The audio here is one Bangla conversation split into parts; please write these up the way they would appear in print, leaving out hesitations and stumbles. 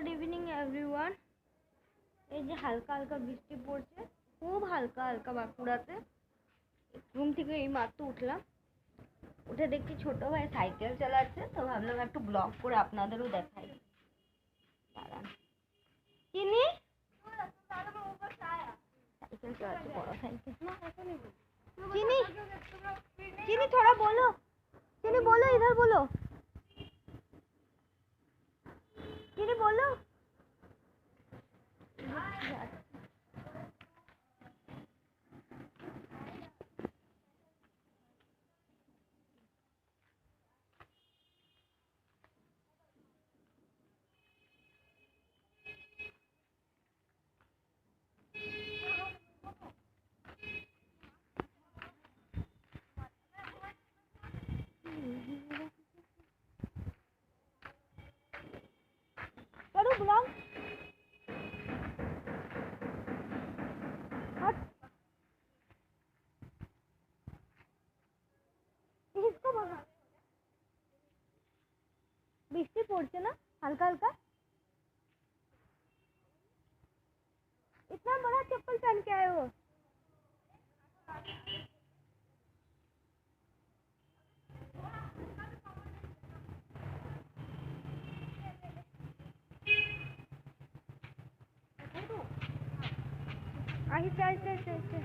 Good evening everyone. এই যে হালকা হালকা বৃষ্টি পড়ছে, খুব হালকা হালকা বাঁকুড়াতে। ঘুম থেকে এই মাত্র উঠলাম, উঠে দেখছি ছোট ভাই সাইকেল চালাচ্ছে, তো ভাবলাম একটু ব্লগ করে আপনাদেরও দেখাই। দাঁড়ান, চিনি साइकिल चलाते बड़ा साइकिल। चीनी चीनी थोड़ा बोलो, चीनी बोलो, इधर बोलो, चीनी बोलो। करो ब्लॉग। इसको बोलो। বৃষ্টি পড়ছে না हल्का हल्का। इतना बड़ा चप्पल पहन के आए हो। आहिस्ते आहिस्ते आहिस्ते आहिस्ते।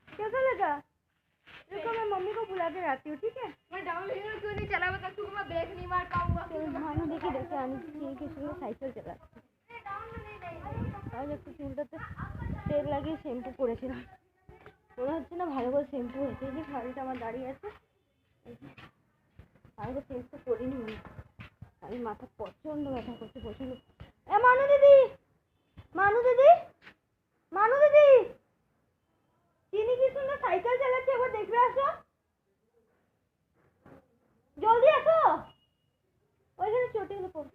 कैसा लगा? रुको मैं मम्मी को बुला के आती हूँ, ठीक है? मैं डाउन हिल क्यों नहीं चला बता, क्योंकि मैं ब्रेक नहीं मार पाऊंगा। मानो देखी देखे आनी चाहिए कि सुनो साइकिल चला আর একটু চুলটাতে তেল লাগিয়ে শ্যাম্পু করেছিলাম, মনে হচ্ছে না ভালো করে শ্যাম্পু হয়েছে। এই যে শাড়িটা আমার দাঁড়িয়ে আছে, ভালো করে শ্যাম্পু করিনি মনে, আমি মাথা প্রচণ্ড ব্যথা করছে প্রচণ্ড। এ মানু দিদি, মানু দিদি, মানু দিদি, চিনি কি সুন্দর সাইকেল চালাচ্ছে, একবার দেখবে আসো, জলদি আসো, ওইখানে চটিগুলো পড়।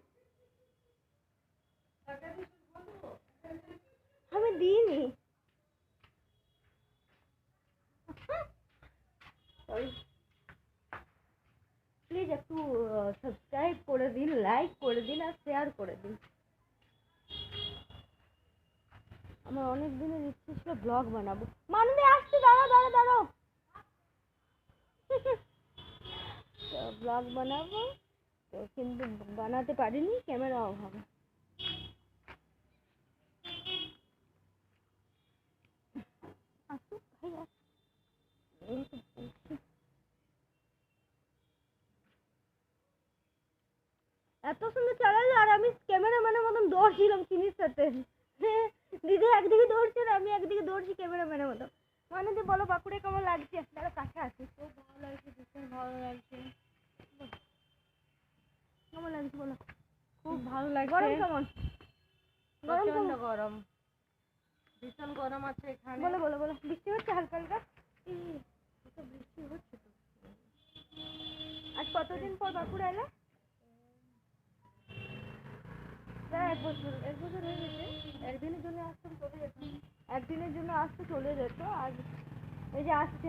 আমি দিইনি, প্লিজ একটু সাবস্ক্রাইব করে দিন, লাইক করে দিন আর শেয়ার করে দিন। আমার অনেক দিনের ইচ্ছে ছিল ব্লগ বানাবো। মানুষে আসছে, দাঁড়াও দাঁড়াও দাঁড়াও, ব্লগ বানাবো তো, কিন্তু বানাতে পারিনি, ক্যামেরা অভাবে। এত সুন্দর চালালো আর আমি ক্যামেরাম্যানের মতন দৌড়ছিলাম চিনির সাথে। দিদি একদিকে দৌড়ছে আর আমি একদিকে দৌড়ছি ক্যামেরাম্যানের মতো। মানে যে বলো বাঁকুড়ে কেমন লাগছে? তারা কাছে আসি। খুব ভালো লাগছে, ভীষণ ভালো লাগছে। কেমন লাগছে বলো? খুব ভালো লাগছে। গরম কেমন? গরম প্রচন্ড গরম, ভীষণ গরম আছে এখানে। বলো বলো বলো। বৃষ্টি হচ্ছে হালকা হালকা। বৃষ্টি হচ্ছে তো। আজ কতদিন পর বাঁকুড়া এলে? প্রায় এক বছর হয়ে গেছে। একদিনের জন্য আসতাম, চলে যেত। একদিনের জন্য আসতে চলে যেত। আর ওই যে আসছে,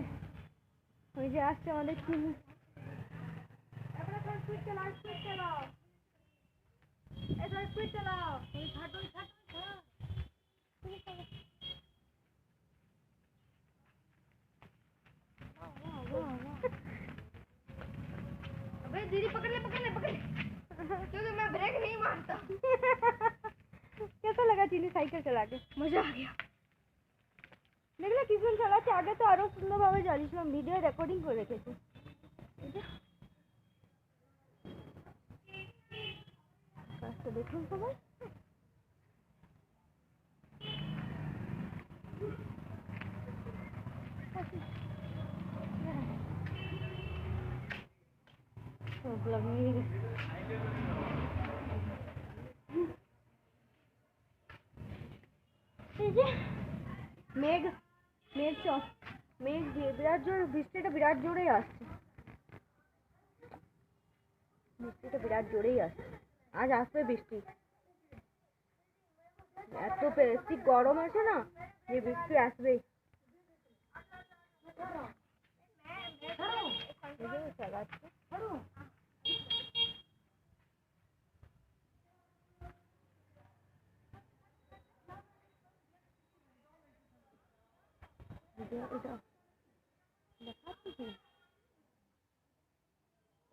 ওই যে আসছে আমাদের চিনি। স্পিড চালাও, স্পিড চালাও, স্পিড চালাও। अबे दीदी पकड़ ले पकड़ ले पकड़ ले, क्योंकि मैं ब्रेक नहीं मारता। कैसा लगा चीनी साइकिल चला के? मजा आ गया। দেখলে কিজন চালাচ্ছে, আগে তো আরো সুন্দরভাবে চালিয়েছিলাম, ভিডিও রেকর্ডিং করে রেখেছি। কাজটা দেখুন সবাই। মেঘ মেঘ মেঘ বিরাট জোর, বৃষ্টিটা বিরাট জোরেই আসছে, বৃষ্টিটা বিরাট জোরেই আসছে। আজ আসবে বৃষ্টি। এত বেশি গরম আছে না যে বৃষ্টি আসবেই। চালাচ্ছে এটা দেখাচ্ছে কি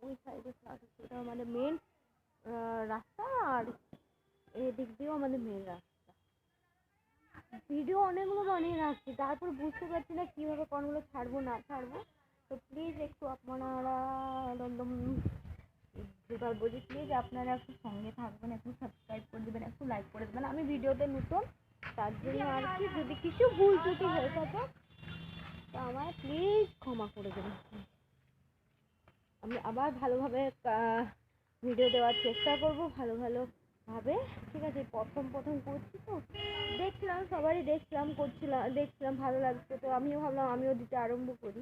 ওই সাইডে এটা আমাদের মেন রাস্তা, আর এদিক দিয়েও আমাদের মেন রাস্তা। ভিডিও অনেকগুলো বানিয়ে রাখছি, তারপর বুঝতে পারছি না কীভাবে কোনগুলো ছাড়বো না ছাড়বো। তো প্লিজ একটু আপনারা একদম যেবার বলি প্লিজ আপনারা একটু সঙ্গে থাকবেন, একটু সাবস্ক্রাইব করে দেবেন, একটু লাইক করে দেবেন। আমি ভিডিওতে নতুন, তার জন্য আর কি যদি কিছু ভুল ত্রুটি হয়ে থাকে তো আমায় প্লিজ ক্ষমা করে দেবেন। আমি আবার ভালোভাবে ভিডিও দেওয়ার চেষ্টা করব, ভালোভাবে। ঠিক আছে, প্রথম করছি তো দেখলাম, সবারই দেখলাম, করছিলাম, দেখছিলাম ভালো লাগছে, তো আমিও ভাবলাম আমিও দিতে আরম্ভ করি।